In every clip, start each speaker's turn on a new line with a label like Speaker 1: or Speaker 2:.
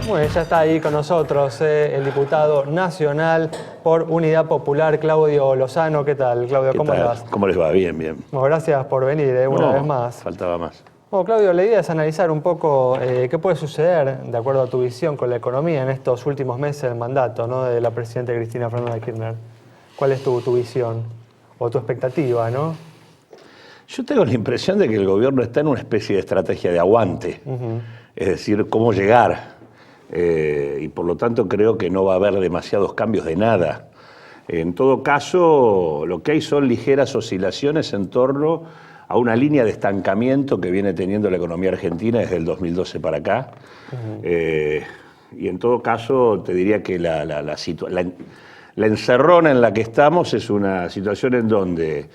Speaker 1: Bueno, ya está ahí con nosotros el diputado nacional por Unidad Popular, Claudio Lozano. ¿Qué tal, Claudio? ¿Cómo andás?
Speaker 2: ¿Cómo les va? Bien, bien.
Speaker 1: Bueno, gracias por venir una vez más.
Speaker 2: Faltaba más.
Speaker 1: Bueno, Claudio, la idea es analizar un poco qué puede suceder, de acuerdo a tu visión, con la economía en estos últimos meses del mandato, ¿no?, de la presidenta Cristina Fernández de Kirchner. ¿Cuál es tu visión o tu expectativa, no?
Speaker 2: Yo tengo la impresión de que el gobierno está en una especie de estrategia de aguante. Es decir, cómo llegar. Y por lo tanto creo que no va a haber demasiados cambios de nada. En todo caso, lo que hay son ligeras oscilaciones en torno a una línea de estancamiento que viene teniendo la economía argentina desde el 2012 para acá. Y en todo caso, te diría que la encerrona en la que estamos es una situación en donde,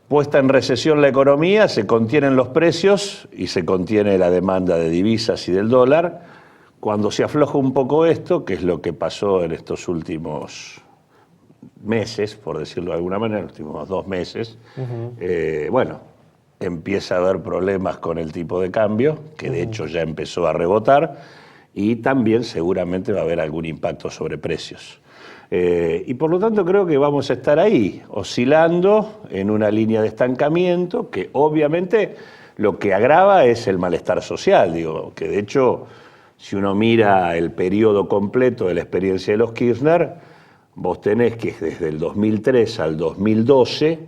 Speaker 2: puesta en recesión la economía, se contienen los precios y se contiene la demanda de divisas y del dólar. Cuando se afloja un poco esto, que es lo que pasó en estos últimos meses, por decirlo de alguna manera, en los últimos 2 meses, bueno, empieza a haber problemas con el tipo de cambio, que de hecho ya empezó a rebotar, y también seguramente va a haber algún impacto sobre precios. Y por lo tanto creo que vamos a estar ahí, oscilando en una línea de estancamiento, que obviamente lo que agrava es el malestar social, digo, que de hecho, si uno mira el periodo completo de la experiencia de los Kirchner, vos tenés que desde el 2003 al 2012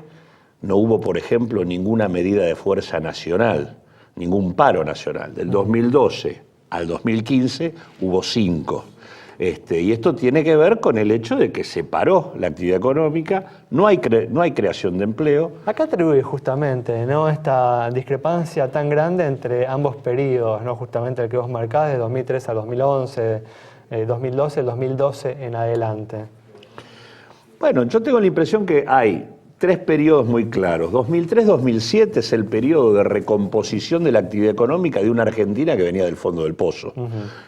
Speaker 2: no hubo, por ejemplo, ninguna medida de fuerza nacional, ningún paro nacional. Del 2012 al 2015 hubo 5. Y esto tiene que ver con el hecho de que se paró la actividad económica, no hay creación de empleo.
Speaker 1: ¿A qué atribuye justamente, ¿no?, esta discrepancia tan grande entre ambos periodos, ¿no?, justamente el que vos marcás de 2003 a 2011, 2012, 2012 en adelante?
Speaker 2: Bueno, yo tengo la impresión que hay 3 periodos muy claros. 2003-2007 es el periodo de recomposición de la actividad económica de una Argentina que venía del fondo del pozo.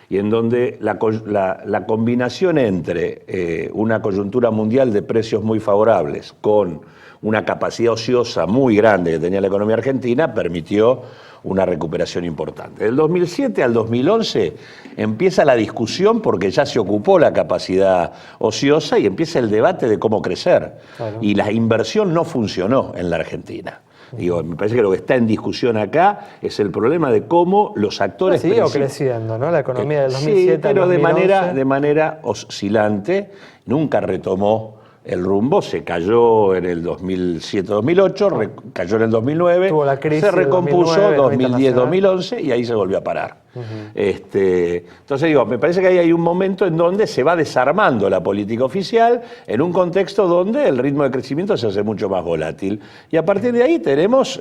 Speaker 2: Y en donde la combinación entre una coyuntura mundial de precios muy favorables con una capacidad ociosa muy grande que tenía la economía argentina permitió una recuperación importante. Del 2007 al 2011 empieza la discusión porque ya se ocupó la capacidad ociosa y empieza el debate de cómo crecer. Claro. Y la inversión no funcionó en la Argentina. Digo, me parece que lo que está en discusión acá es el problema de cómo los actores...
Speaker 1: Siguió creciendo, ¿no?, la economía del 2007
Speaker 2: sí, pero
Speaker 1: al 2011.
Speaker 2: de manera oscilante, nunca retomó el rumbo, se cayó en el 2007-2008, cayó en el 2009,
Speaker 1: tuvo la crisis,
Speaker 2: se recompuso
Speaker 1: 2010-2011
Speaker 2: y ahí se volvió a parar. Entonces digo, me parece que ahí hay un momento en donde se va desarmando la política oficial en un contexto donde el ritmo de crecimiento se hace mucho más volátil. Y a partir de ahí tenemos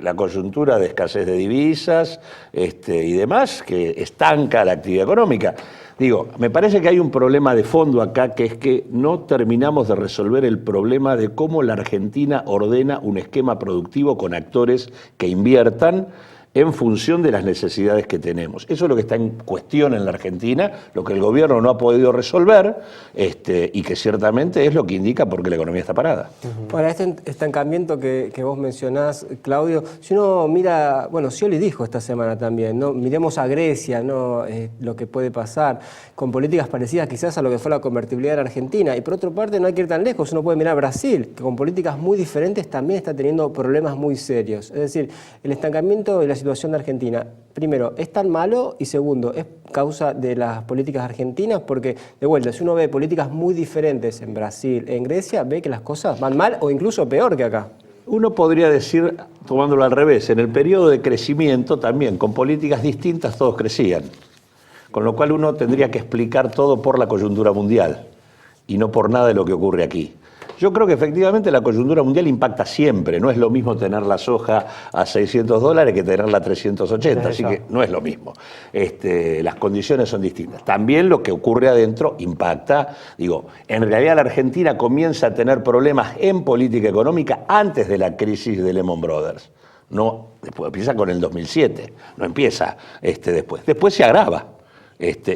Speaker 2: la coyuntura de escasez de divisas y demás que estanca la actividad económica. Digo, me parece que hay un problema de fondo acá, que es que no terminamos de resolver el problema de cómo la Argentina ordena un esquema productivo con actores que inviertan en función de las necesidades que tenemos. Eso es lo que está en cuestión en la Argentina, lo que el gobierno no ha podido resolver, y que ciertamente es lo que indica por qué la economía está parada.
Speaker 3: Para este estancamiento que vos mencionás, Claudio, si uno mira, bueno, Scioli dijo esta semana también, ¿no?, miremos a Grecia, ¿no?, lo que puede pasar, con políticas parecidas quizás a lo que fue la convertibilidad en Argentina. Y por otra parte, no hay que ir tan lejos, uno puede mirar a Brasil, que con políticas muy diferentes también está teniendo problemas muy serios. Es decir, el estancamiento y la situación de Argentina, primero, ¿es tan malo? Y segundo, ¿es causa de las políticas argentinas? Porque, de vuelta, si uno ve políticas muy diferentes en Brasil, en Grecia, ve que las cosas van mal o incluso peor que acá.
Speaker 2: Uno podría decir, tomándolo al revés, en el periodo de crecimiento también, con políticas distintas todos crecían. Con lo cual uno tendría que explicar todo por la coyuntura mundial y no por nada de lo que ocurre aquí. Yo creo que efectivamente la coyuntura mundial impacta siempre. No es lo mismo tener la soja a $600 que tenerla a 380, así que no es lo mismo. Las condiciones son distintas. También lo que ocurre adentro impacta. Digo, en realidad la Argentina comienza a tener problemas en política económica antes de la crisis de Lehman Brothers. No, después empieza con el 2007, no empieza después. Después se agrava,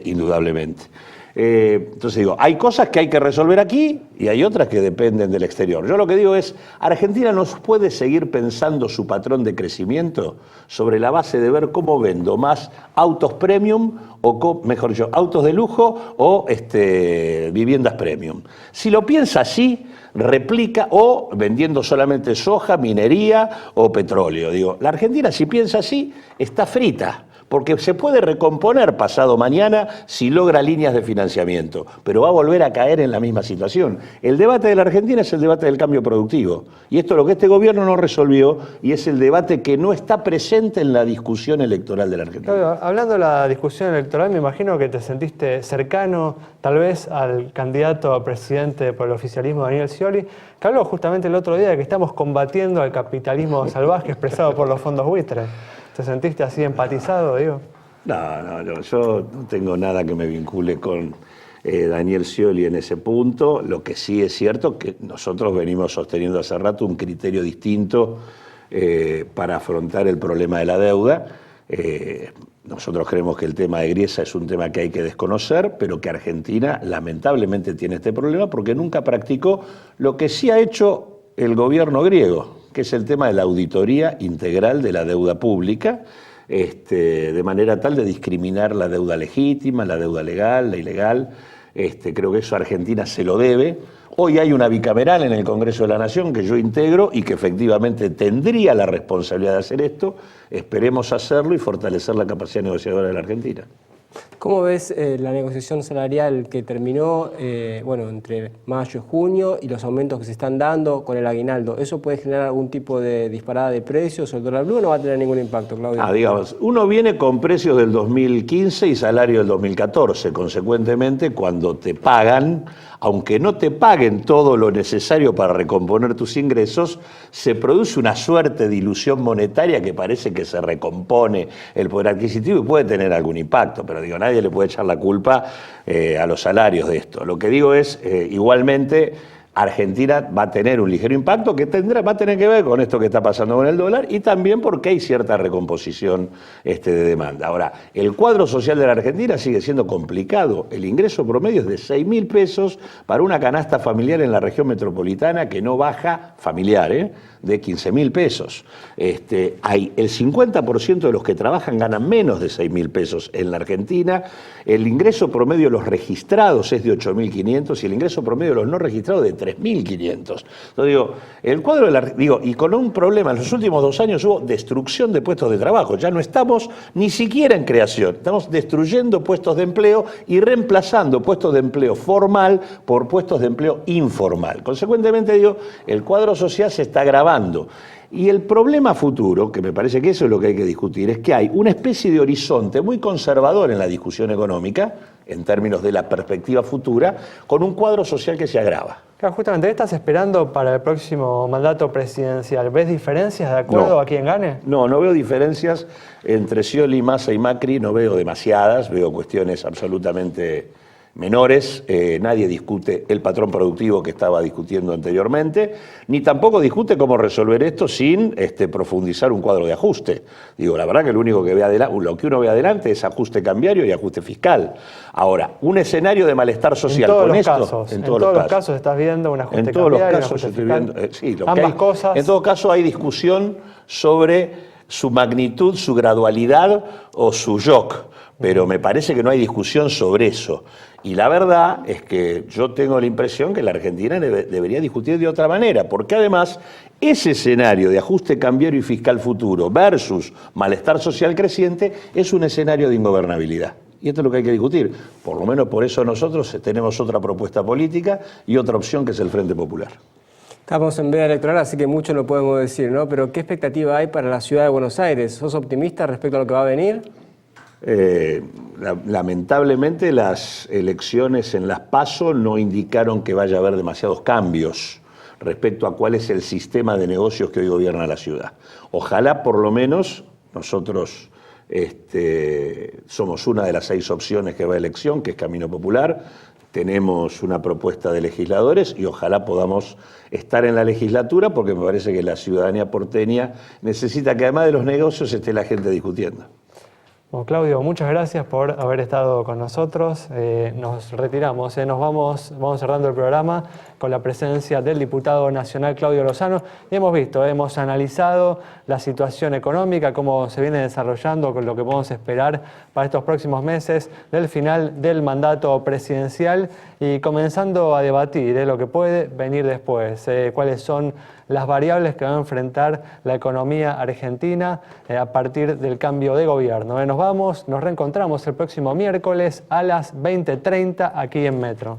Speaker 2: indudablemente. Entonces digo, hay cosas que hay que resolver aquí y hay otras que dependen del exterior. Yo lo que digo es, Argentina no puede seguir pensando su patrón de crecimiento sobre la base de ver cómo vendo más autos premium o, mejor dicho, autos de lujo o viviendas premium. Si lo piensa así, replica, o vendiendo solamente soja, minería o petróleo. Digo, la Argentina, si piensa así, está frita, porque se puede recomponer pasado mañana si logra líneas de financiamiento, pero va a volver a caer en la misma situación. El debate de la Argentina es el debate del cambio productivo, y esto es lo que este gobierno no resolvió, y es el debate que no está presente en la discusión electoral de la Argentina.
Speaker 1: Claro, hablando de la discusión electoral, me imagino que te sentiste cercano tal vez al candidato a presidente por el oficialismo, Daniel Scioli, que habló justamente el otro día de que estamos combatiendo al capitalismo salvaje expresado por los fondos buitres. ¿Te sentiste así empatizado, digo?
Speaker 2: No, yo no tengo nada que me vincule con Daniel Scioli en ese punto. Lo que sí es cierto que nosotros venimos sosteniendo hace rato un criterio distinto para afrontar el problema de la deuda. Nosotros creemos que el tema de Griesa es un tema que hay que desconocer, pero que Argentina lamentablemente tiene este problema porque nunca practicó lo que sí ha hecho el gobierno griego, que es el tema de la auditoría integral de la deuda pública, de manera tal de discriminar la deuda legítima, la deuda legal, la ilegal. Creo que eso a Argentina se lo debe. Hoy hay una bicameral en el Congreso de la Nación que yo integro y que efectivamente tendría la responsabilidad de hacer esto. Esperemos hacerlo y fortalecer la capacidad negociadora de la Argentina.
Speaker 3: ¿Cómo ves la negociación salarial que terminó entre mayo y junio y los aumentos que se están dando con el aguinaldo? ¿Eso puede generar algún tipo de disparada de precios o el dólar blue o no va a tener ningún impacto, Claudio?
Speaker 2: Digamos, uno viene con precios del 2015 y salario del 2014. Consecuentemente, cuando te pagan, aunque no te paguen todo lo necesario para recomponer tus ingresos, se produce una suerte de ilusión monetaria que parece que se recompone el poder adquisitivo y puede tener algún impacto, pero digo, nadie le puede echar la culpa a los salarios de esto. Lo que digo es, igualmente, Argentina va a tener un ligero impacto que va a tener que ver con esto que está pasando con el dólar y también porque hay cierta recomposición de demanda. Ahora, el cuadro social de la Argentina sigue siendo complicado. El ingreso promedio es de 6.000 pesos para una canasta familiar en la región metropolitana que no baja, familiar, de 15.000 pesos. Hay el 50% de los que trabajan ganan menos de 6.000 pesos en la Argentina. El ingreso promedio de los registrados es de 8.500 y el ingreso promedio de los no registrados de 3.500. Entonces digo, el cuadro de y con un problema, en los últimos 2 años hubo destrucción de puestos de trabajo. Ya no estamos ni siquiera en creación, estamos destruyendo puestos de empleo y reemplazando puestos de empleo formal por puestos de empleo informal. Consecuentemente digo, el cuadro social se está agravando. Y el problema futuro, que me parece que eso es lo que hay que discutir, es que hay una especie de horizonte muy conservador en la discusión económica, en términos de la perspectiva futura, con un cuadro social que se agrava.
Speaker 1: Claro, justamente, ¿qué estás esperando para el próximo mandato presidencial? ¿Ves diferencias de acuerdo a quién gane?
Speaker 2: No veo diferencias entre Scioli, Massa y Macri, no veo demasiadas, veo cuestiones absolutamente menores. Nadie discute el patrón productivo que estaba discutiendo anteriormente, ni tampoco discute cómo resolver esto sin profundizar un cuadro de ajuste. Digo, la verdad que lo único que lo que uno ve adelante es ajuste cambiario y ajuste fiscal. Ahora, un escenario de malestar social con esto.
Speaker 1: En todos los casos estás viendo un ajuste cambiario, un ajuste fiscal. Ambas cosas.
Speaker 2: En todo caso hay discusión sobre su magnitud, su gradualidad o su shock, pero me parece que no hay discusión sobre eso. Y la verdad es que yo tengo la impresión que la Argentina debería discutir de otra manera, porque además ese escenario de ajuste cambiario y fiscal futuro versus malestar social creciente es un escenario de ingobernabilidad. Y esto es lo que hay que discutir. Por lo menos por eso nosotros tenemos otra propuesta política y otra opción que es el Frente Popular.
Speaker 3: Estamos en veda electoral, así que mucho no podemos decir, ¿no? Pero ¿qué expectativa hay para la ciudad de Buenos Aires? ¿Sos optimista respecto a lo que va a venir?
Speaker 2: Lamentablemente las elecciones en las PASO no indicaron que vaya a haber demasiados cambios respecto a cuál es el sistema de negocios que hoy gobierna la ciudad. Ojalá por lo menos nosotros somos una de las 6 opciones que va a elección, que es Camino Popular. Tenemos una propuesta de legisladores y ojalá podamos estar en la legislatura porque me parece que la ciudadanía porteña necesita que además de los negocios esté la gente discutiendo.
Speaker 1: Bueno, Claudio, muchas gracias por haber estado con nosotros. Nos retiramos, vamos cerrando el programa con la presencia del diputado nacional Claudio Lozano. Y hemos analizado la situación económica, cómo se viene desarrollando, con lo que podemos esperar para estos próximos meses del final del mandato presidencial y comenzando a debatir lo que puede venir después, cuáles son las variables que va a enfrentar la economía argentina a partir del cambio de gobierno. Nos reencontramos el próximo miércoles a las 20:30 aquí en Metro.